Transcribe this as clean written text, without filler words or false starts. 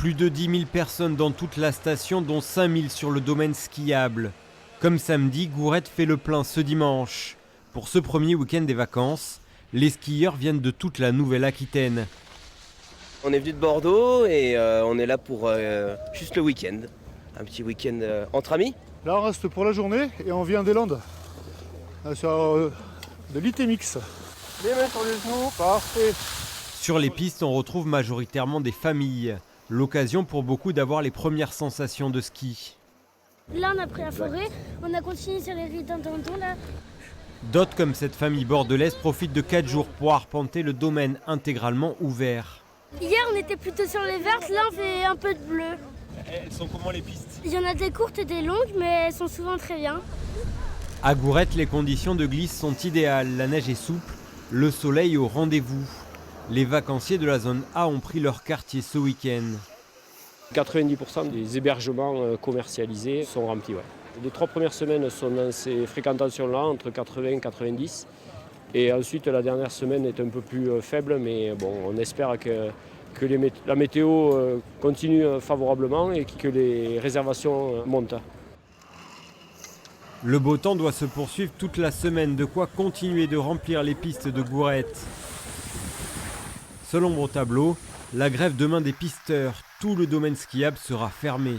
Plus de 10 000 personnes dans toute la station, dont 5 000 sur le domaine skiable. Comme samedi, Gourette fait le plein ce dimanche. Pour ce premier week-end des vacances, les skieurs viennent de toute la Nouvelle-Aquitaine. On est venu de Bordeaux et on est là pour juste le week-end. Un petit week-end entre amis. Là on reste pour la journée et on vient des Landes. Sur de l'ITMX. Les mains sur les genoux, parfait. Sur les pistes, on retrouve majoritairement des familles. L'occasion pour beaucoup d'avoir les premières sensations de ski. Là, on a pris la forêt, on a continué sur les rides d'un tonton là. D'autres, comme cette famille bordelaise, profitent de 4 jours pour arpenter le domaine intégralement ouvert. Hier, on était plutôt sur les vertes, là, on fait un peu de bleu. Elles sont comment les pistes? Il y en a des courtes et des longues, mais elles sont souvent très bien. À Gourette, les conditions de glisse sont idéales. La neige est souple, le soleil au rendez-vous. Les vacanciers de la zone A ont pris leur quartier ce week-end. 90% des hébergements commercialisés sont remplis. Ouais. Les 3 premières semaines sont dans ces fréquentations-là, entre 80 et 90. Et ensuite, la dernière semaine est un peu plus faible, mais bon, on espère que la météo continue favorablement et que les réservations montent. Le beau temps doit se poursuivre toute la semaine, de quoi continuer de remplir les pistes de Gourette. Selon mon tableau, la grève demain des pisteurs, tout le domaine skiable sera fermé.